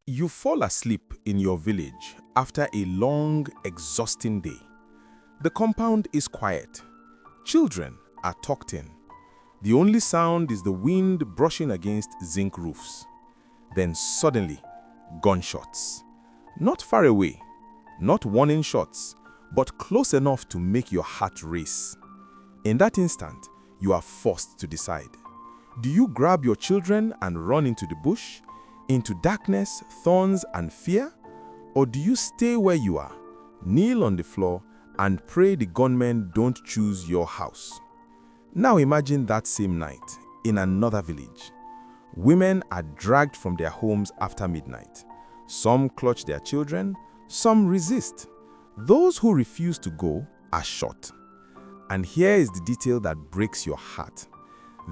You fall asleep in your village after a long, exhausting day. The compound is quiet. Children are tucked in. The only sound is the wind brushing against zinc roofs. Then suddenly, gunshots. Not far away, not warning shots, but close enough to make your heart race. In that instant, you are forced to decide. Do you grab your children and run into the bush, into darkness, thorns, and fear? Or do you stay where you are, kneel on the floor, and pray the gunmen don't choose your house? Now imagine that same night in another village. Women are dragged from their homes after midnight. Some clutch their children, some resist. Those who refuse to go are shot. And here is the detail that breaks your heart.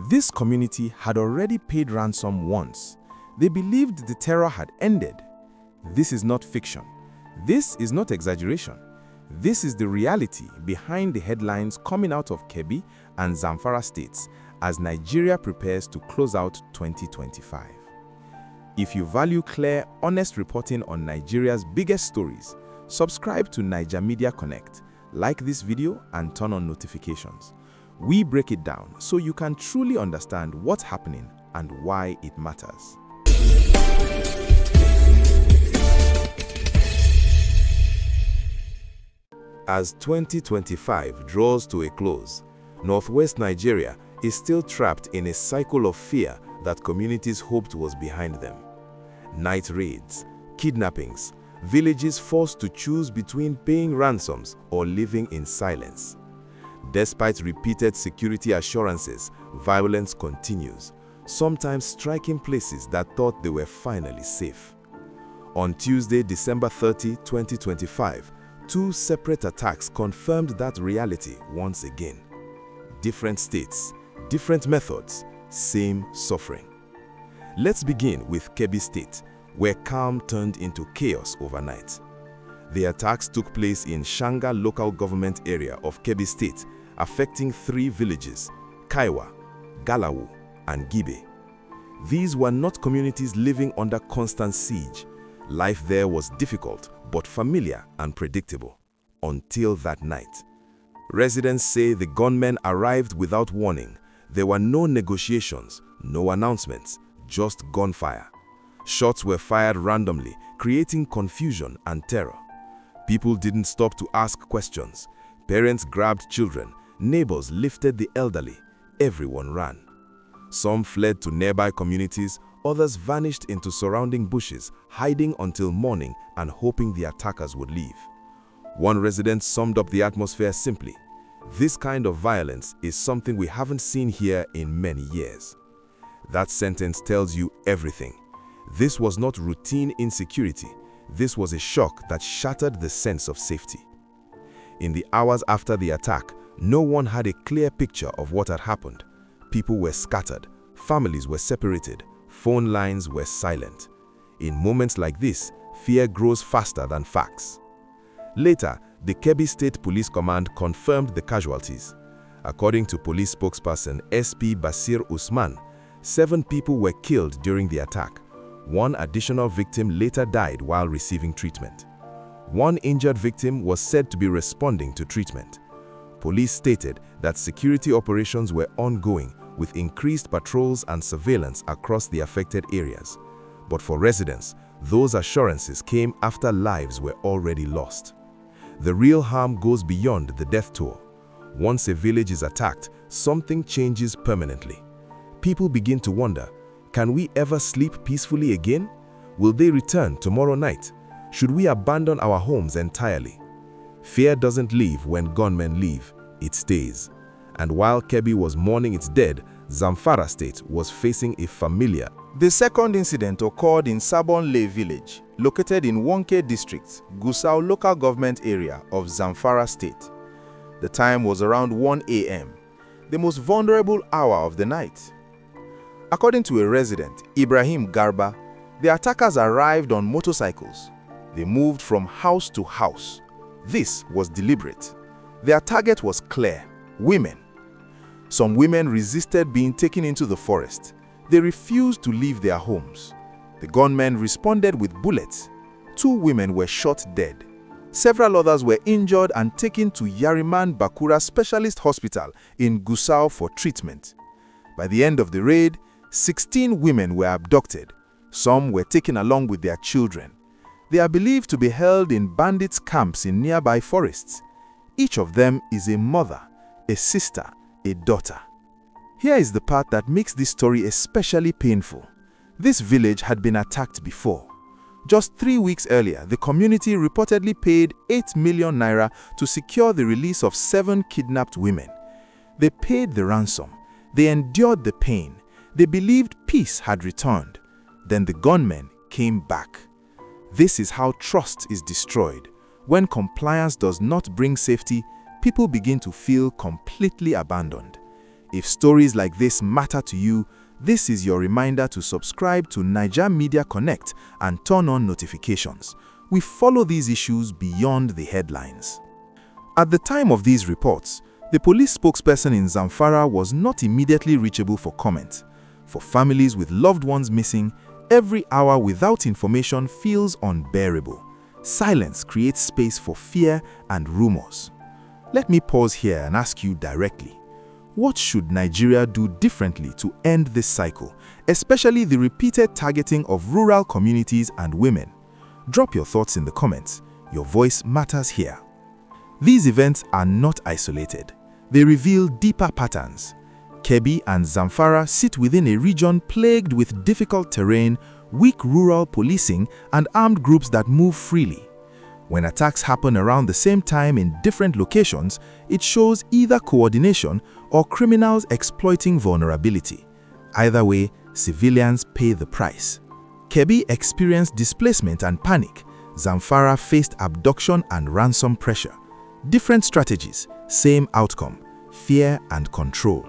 This community had already paid ransom once. They believed the terror had ended. This is not fiction. This is not exaggeration. This is the reality behind the headlines coming out of Kebbi and Zamfara States as Nigeria prepares to close out 2025. If you value clear, honest reporting on Nigeria's biggest stories, subscribe to Naija Media Connect, like this video, and turn on notifications. We break it down so you can truly understand what's happening and why it matters. As 2025 draws to a close, northwest Nigeria is still trapped in a cycle of fear that communities hoped was behind them. Night raids, kidnappings, villages forced to choose between paying ransoms or living in silence. Despite repeated security assurances, violence continues, sometimes striking places that thought they were finally safe. On Tuesday, December 30, 2025, two separate attacks confirmed that reality once again. Different states, different methods, same suffering. Let's begin with Kebbi State, where calm turned into chaos overnight. The attacks took place in Shanga local government area of Kebbi State, affecting three villages, Kaiwa, Galawu, and Gibe. These were not communities living under constant siege. Life there was difficult but familiar and predictable, until that night. Residents say the gunmen arrived without warning. There were no negotiations, no announcements, just gunfire. Shots were fired randomly, creating confusion and terror. People didn't stop to ask questions. Parents grabbed children, neighbors lifted the elderly, everyone ran. Some fled to nearby communities, others vanished into surrounding bushes, hiding until morning and hoping the attackers would leave. One resident summed up the atmosphere simply: "This kind of violence is something we haven't seen here in many years." That sentence tells you everything. This was not routine insecurity. This was a shock that shattered the sense of safety. In the hours after the attack, no one had a clear picture of what had happened. People were scattered, families were separated, phone lines were silent. In moments like this, fear grows faster than facts. Later, the Kebbi State Police Command confirmed the casualties. According to police spokesperson SP Basir Usman, 7 people were killed during the attack. One additional victim later died while receiving treatment. One injured victim was said to be responding to treatment. Police stated that security operations were ongoing with increased patrols and surveillance across the affected areas. But for residents, those assurances came after lives were already lost. The real harm goes beyond the death toll. Once a village is attacked, something changes permanently. People begin to wonder, can we ever sleep peacefully again? Will they return tomorrow night? Should we abandon our homes entirely? Fear doesn't leave when gunmen leave, it stays. And while Kebbi was mourning its dead, Zamfara State was facing a familiar. The second incident occurred in Sabonle village, located in Wonke district, Gusau local government area of Zamfara State. The time was around 1 a.m., the most vulnerable hour of the night. According to a resident, Ibrahim Garba, the attackers arrived on motorcycles. They moved from house to house. This was deliberate. Their target was clear: women. Some women resisted being taken into the forest. They refused to leave their homes. The gunmen responded with bullets. 2 women were shot dead. Several others were injured and taken to Yariman Bakura Specialist Hospital in Gusau for treatment. By the end of the raid, 16 women were abducted. Some were taken along with their children. They are believed to be held in bandits' camps in nearby forests. Each of them is a mother, a sister, a daughter. Here is the part that makes this story especially painful. This village had been attacked before. Just 3 weeks earlier, the community reportedly paid 8 million naira to secure the release of 7 kidnapped women. They paid the ransom. They endured the pain. They believed peace had returned. Then the gunmen came back. This is how trust is destroyed. When compliance does not bring safety, people begin to feel completely abandoned. If stories like this matter to you, this is your reminder to subscribe to Naija Media Connect and turn on notifications. We follow these issues beyond the headlines. At the time of these reports, the police spokesperson in Zamfara was not immediately reachable for comment. For families with loved ones missing, every hour without information feels unbearable. Silence creates space for fear and rumors. Let me pause here and ask you directly. What should Nigeria do differently to end this cycle, especially the repeated targeting of rural communities and women? Drop your thoughts in the comments. Your voice matters here. These events are not isolated. They reveal deeper patterns. Kebbi and Zamfara sit within a region plagued with difficult terrain, weak rural policing, and armed groups that move freely. When attacks happen around the same time in different locations, it shows either coordination or criminals exploiting vulnerability. Either way, civilians pay the price. Kebbi experienced displacement and panic. Zamfara faced abduction and ransom pressure. Different strategies, same outcome: fear and control.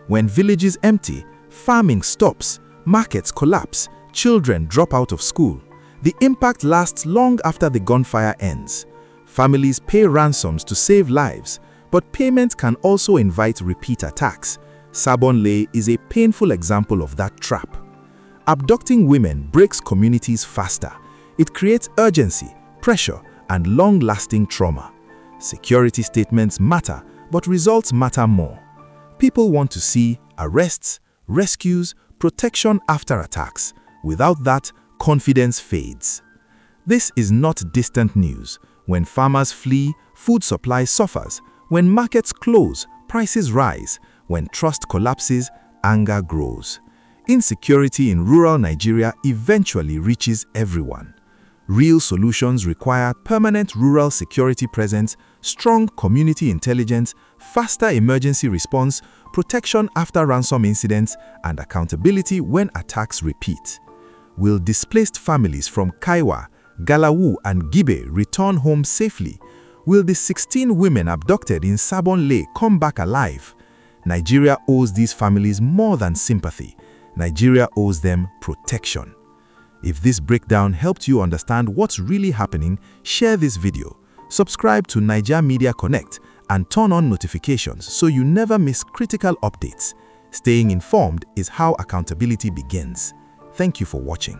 When villages empty, farming stops, markets collapse, children drop out of school. The impact lasts long after the gunfire ends. Families pay ransoms to save lives, but payment can also invite repeat attacks. Sabonle is a painful example of that trap. Abducting women breaks communities faster. It creates urgency, pressure, and long-lasting trauma. Security statements matter, but results matter more. People want to see arrests, rescues, protection after attacks. Without that, confidence fades. This is not distant news. When farmers flee, food supply suffers. When markets close, prices rise. When trust collapses, anger grows. Insecurity in rural Nigeria eventually reaches everyone. Real solutions require permanent rural security presence, strong community intelligence, faster emergency response, protection after ransom incidents, and accountability when attacks repeat. Will displaced families from Kaiwa, Galawu, and Gibe return home safely? Will the 16 women abducted in Sabonle come back alive? Nigeria owes these families more than sympathy. Nigeria owes them protection. If this breakdown helped you understand what's really happening, share this video, subscribe to Naija Media Connect, and turn on notifications so you never miss critical updates. Staying informed is how accountability begins. Thank you for watching.